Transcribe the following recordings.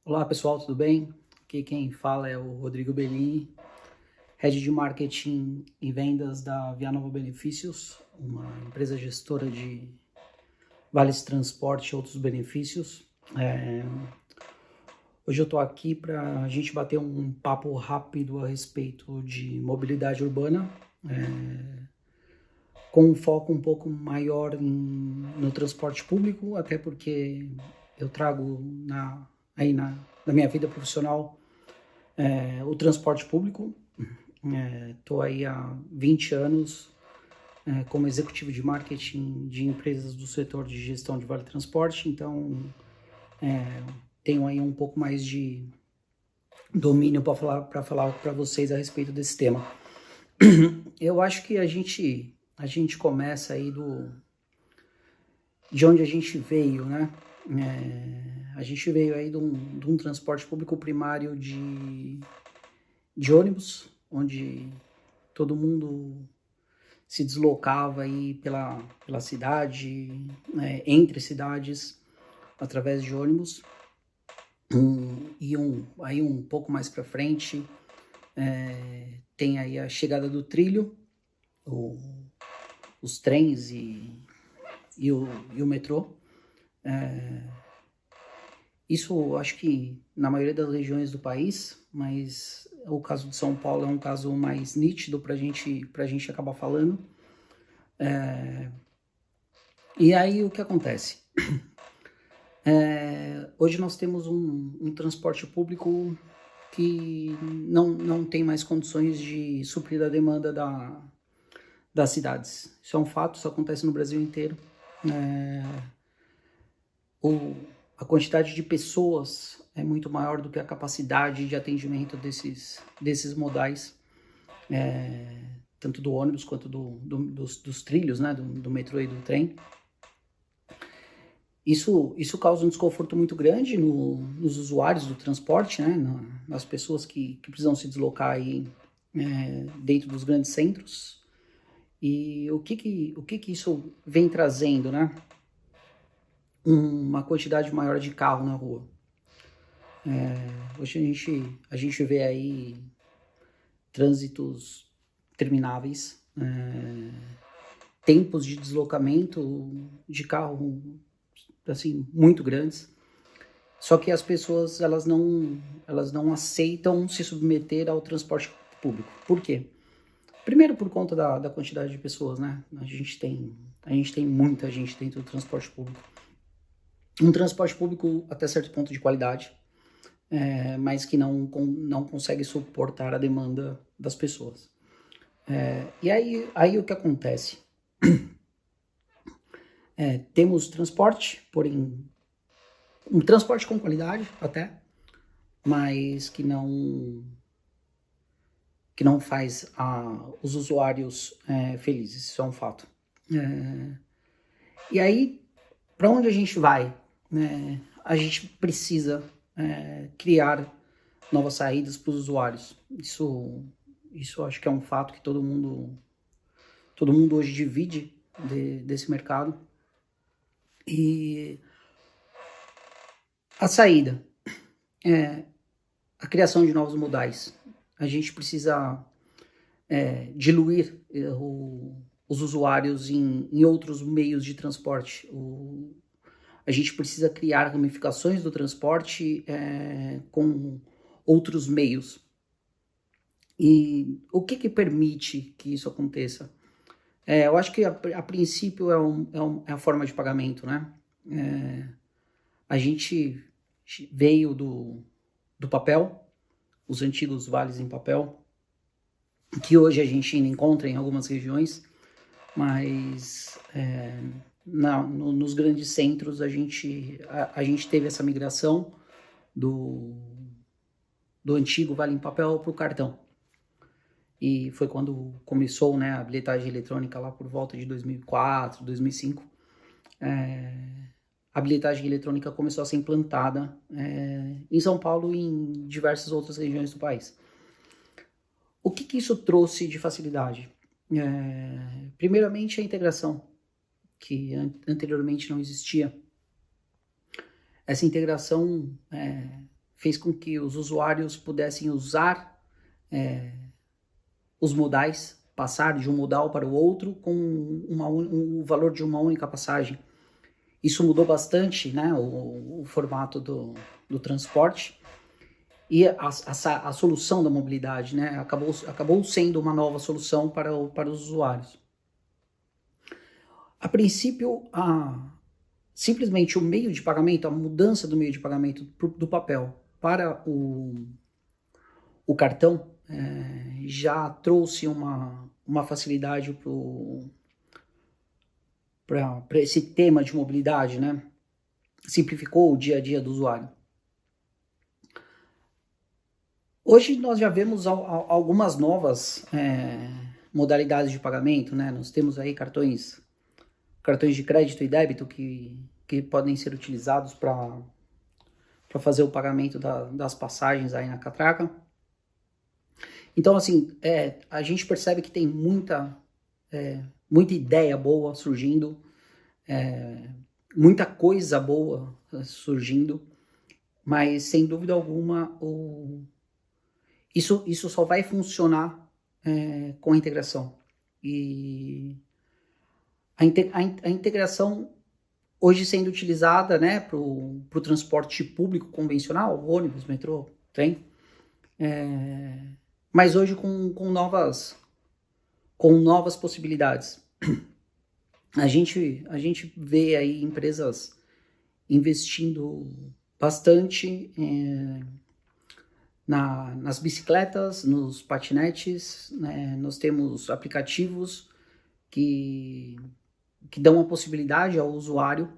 Olá pessoal, tudo bem? Aqui quem fala é o Rodrigo Bellini, Head de Marketing e Vendas da Via Nova Benefícios, uma empresa gestora de vales transporte e outros benefícios. Hoje eu estou aqui para a gente bater um papo rápido a respeito de mobilidade urbana, com um foco um pouco maior no transporte público, até porque eu trago na minha vida profissional o transporte público. Estou aí há 20 anos como executivo de marketing de empresas do setor de gestão de vale transporte, então tenho aí um pouco mais de domínio para falar para vocês a respeito desse tema. Eu acho que a gente começa aí de onde a gente veio, né? A gente veio aí de um transporte público primário de ônibus, onde todo mundo se deslocava aí pela cidade, entre cidades, através de ônibus. Aí um pouco mais para frente, tem aí a chegada do trilho, os trens e o metrô. Isso acho que na maioria das regiões do país, mas o caso de São Paulo é um caso mais nítido para a gente acabar falando. E aí o que acontece? Hoje nós temos um transporte público que não tem mais condições de suprir a demanda das cidades. Isso é um fato, isso acontece no Brasil inteiro. A quantidade de pessoas é muito maior do que a capacidade de atendimento desses modais, tanto do ônibus quanto dos trilhos, né, do metrô e do trem. Isso causa um desconforto muito grande nos usuários do transporte, né, nas pessoas que precisam se deslocar aí, dentro dos grandes centros. E o que isso vem trazendo, né? Uma quantidade maior de carro na rua. Hoje a gente vê aí trânsitos termináveis, tempos de deslocamento de carro assim muito grandes. Só que as pessoas elas não aceitam se submeter ao transporte público. Por quê? Primeiro por conta da quantidade de pessoas, né? A gente tem muita gente dentro do transporte público. Um transporte público até certo ponto de qualidade, mas que não consegue suportar a demanda das pessoas. E aí o que acontece? Temos transporte, porém um transporte com qualidade até, mas que não faz os usuários felizes, isso é um fato. E aí, para onde a gente vai? A gente precisa criar novas saídas para os usuários. Isso acho que é um fato que todo mundo hoje divide desse mercado. E a saída é a criação de novos modais. A gente precisa diluir os usuários em outros meios de transporte. A gente precisa criar ramificações do transporte com outros meios. E o que permite que isso aconteça? Eu acho que a princípio é a forma de pagamento, né? A gente veio do papel, os antigos vales em papel, que hoje a gente ainda encontra em algumas regiões, mas nos grandes centros a gente teve essa migração do antigo vale em papel para o cartão. E foi quando começou, né, a bilhetagem eletrônica lá por volta de 2004, 2005. A bilhetagem eletrônica começou a ser implantada em São Paulo e em diversas outras regiões do país. O que isso trouxe de facilidade? Primeiramente, a integração, que anteriormente não existia. Essa integração fez com que os usuários pudessem usar os modais, passar de um modal para o outro com o valor de uma única passagem. Isso mudou bastante, né, o formato do transporte e a solução da mobilidade, né, acabou sendo uma nova solução para os usuários. A princípio, simplesmente o meio de pagamento, a mudança do meio de pagamento do papel para o cartão já trouxe uma facilidade para esse tema de mobilidade, né? Simplificou o dia a dia do usuário. Hoje nós já vemos algumas novas modalidades de pagamento, né? Nós temos aí cartões de crédito e débito que podem ser utilizados para fazer o pagamento das passagens aí na catraca. Então, assim, a gente percebe que tem muita ideia boa surgindo, muita coisa boa surgindo, mas sem dúvida alguma isso só vai funcionar com a integração. E a integração hoje sendo utilizada, né, para o transporte público convencional, ônibus, metrô, trem, mas hoje com novas possibilidades. A gente vê aí empresas investindo bastante nas bicicletas, nos patinetes, né? Nós temos aplicativos que dão a possibilidade ao usuário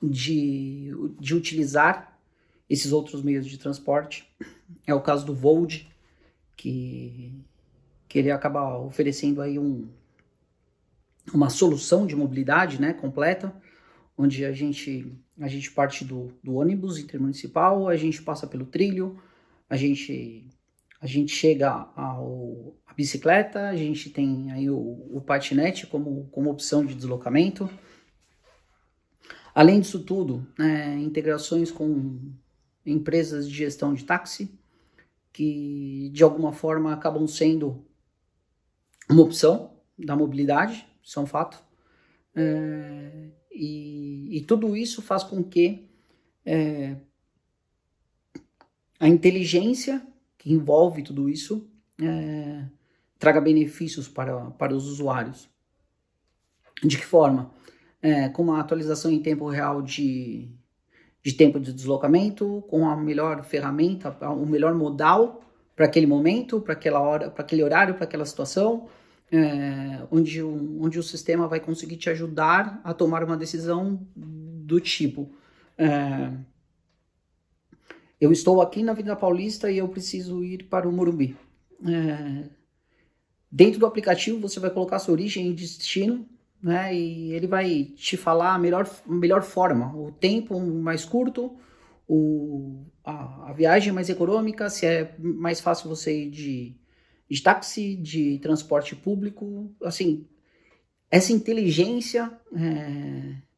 de utilizar esses outros meios de transporte. É o caso do Vold, que ele acaba oferecendo aí uma solução de mobilidade, né, completa, onde a gente parte do ônibus intermunicipal, a gente passa pelo trilho, a gente chega à bicicleta, a gente tem aí o patinete como opção de deslocamento. Além disso tudo, integrações com empresas de gestão de táxi, que de alguma forma acabam sendo uma opção da mobilidade, isso é um fato. E tudo isso faz com que a inteligência que envolve tudo isso traga benefícios para os usuários. De que forma? Com uma atualização em tempo real de tempo de deslocamento, com a melhor ferramenta, o melhor modal para aquele momento, para aquela hora, para aquele horário, para aquela situação, onde o sistema vai conseguir te ajudar a tomar uma decisão do tipo: eu estou aqui na Avenida Paulista e eu preciso ir para o Morumbi. Dentro do aplicativo você vai colocar sua origem e destino, né, e ele vai te falar a melhor forma, o tempo mais curto, a viagem mais econômica, se é mais fácil você ir de táxi, de transporte público. Assim, essa inteligência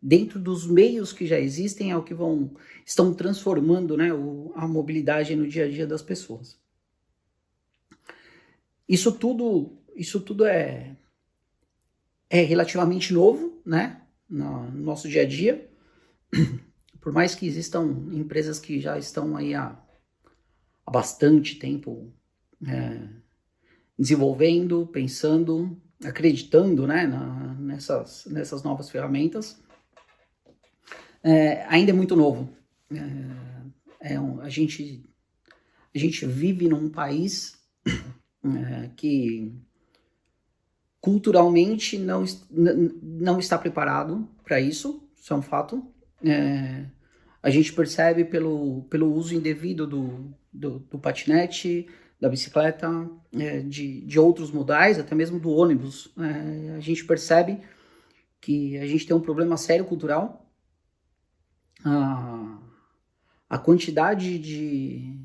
dentro dos meios que já existem é o que estão transformando, né, a mobilidade no dia a dia das pessoas. Isso tudo é relativamente novo, né, no nosso dia a dia, por mais que existam empresas que já estão aí há bastante tempo desenvolvendo, pensando, acreditando, né, nessas novas ferramentas. Ainda é muito novo. A gente vive num país que culturalmente não está preparado para isso é um fato. A gente percebe pelo uso indevido do patinete, da bicicleta, de outros modais, até mesmo do ônibus. A gente percebe que a gente tem um problema sério cultural. A quantidade de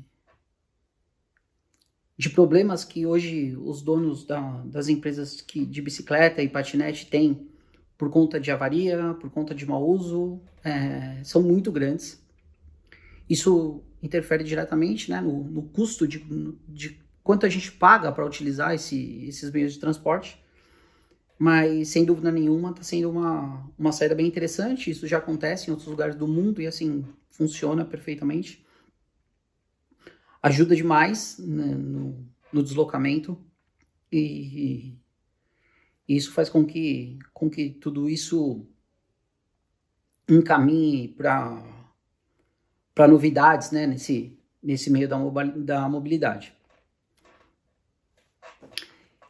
problemas que hoje os donos das empresas de bicicleta e patinete têm por conta de avaria, por conta de mau uso, são muito grandes. Isso interfere diretamente, né, no custo de quanto a gente paga para utilizar esses meios de transporte, mas sem dúvida nenhuma está sendo uma saída bem interessante. Isso já acontece em outros lugares do mundo e assim funciona perfeitamente. Ajuda demais, né, no deslocamento e isso faz com que tudo isso encaminhe para novidades, né, nesse meio da mobilidade.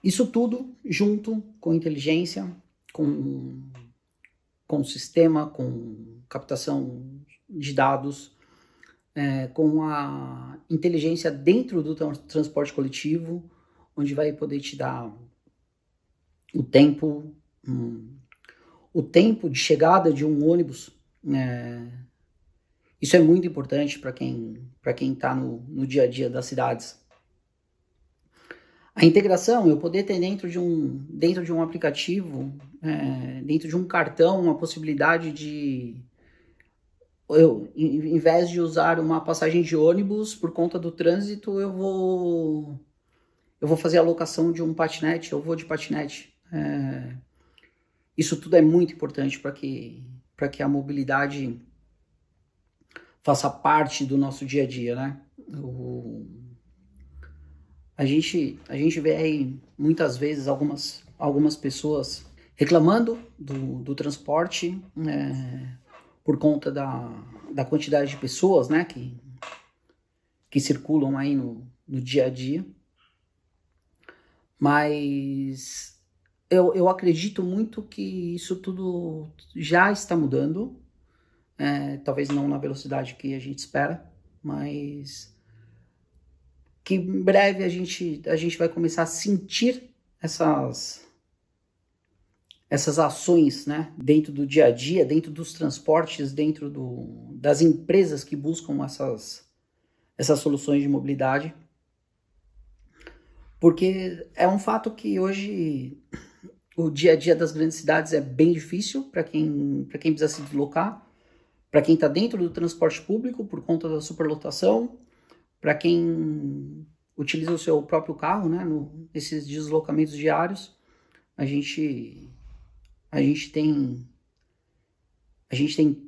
Isso tudo junto com inteligência, com sistema, com captação de dados, com a inteligência dentro do transporte coletivo, onde vai poder te dar o tempo de chegada de um ônibus. Isso é muito importante para quem está no dia a dia das cidades. A integração, eu poder ter dentro de um aplicativo, dentro de um cartão, uma possibilidade de em vez de usar uma passagem de ônibus por conta do trânsito, eu vou fazer a locação de um patinete, eu vou de patinete. Isso tudo é muito importante para que a mobilidade faça parte do nosso dia a dia, né? A gente vê aí muitas vezes algumas pessoas reclamando do transporte, por conta da quantidade de pessoas, né, que circulam aí no dia a dia. Mas eu acredito muito que isso tudo já está mudando, talvez não na velocidade que a gente espera, mas que em breve a gente vai começar a sentir essas ações, né, dentro do dia a dia, dentro dos transportes, dentro das empresas que buscam essas soluções de mobilidade. Porque é um fato que hoje o dia a dia das grandes cidades é bem difícil para quem precisa se deslocar, para quem está dentro do transporte público por conta da superlotação, para quem utiliza o seu próprio carro, né, nesses deslocamentos diários. A gente tem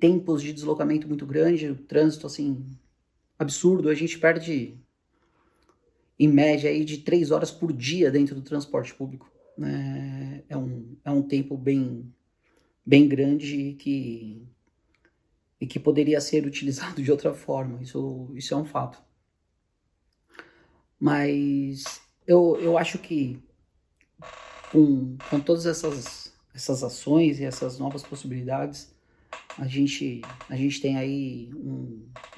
tempos de deslocamento muito grande, o trânsito assim absurdo. A gente perde em média aí de 3 horas por dia dentro do transporte público. É um tempo bem grande e que poderia ser utilizado de outra forma. Isso é um fato. Mas eu acho que com todas essas ações e essas novas possibilidades, a gente tem aí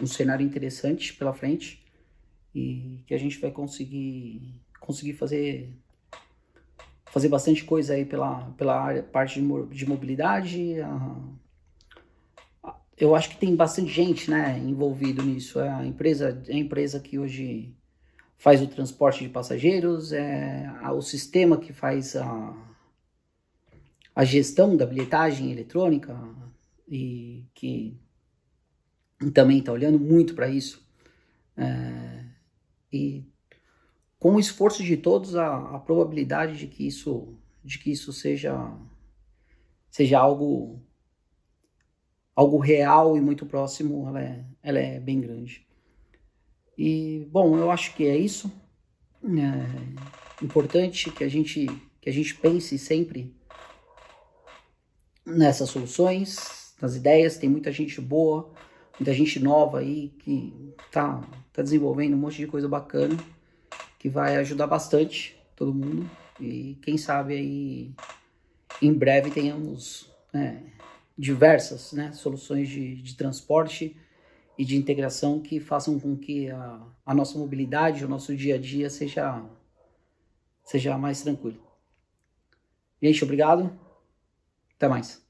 um cenário interessante pela frente e que a gente vai conseguir fazer bastante coisa aí pela parte de mobilidade. Eu acho que tem bastante gente, né, envolvido nisso. É a empresa que hoje faz o transporte de passageiros, o sistema que faz a gestão da bilhetagem eletrônica e que também está olhando muito para isso. E com o esforço de todos, a probabilidade de que isso seja algo real e muito próximo, ela é bem grande. E, bom, eu acho que é isso. É importante que a gente pense sempre nessas soluções, nas ideias. Tem muita gente boa, muita gente nova aí que tá desenvolvendo um monte de coisa bacana que vai ajudar bastante todo mundo. E quem sabe aí em breve tenhamos diversas, né, soluções de transporte e de integração que façam com que a nossa mobilidade, o nosso dia a dia seja mais tranquilo. Gente, obrigado. Até mais.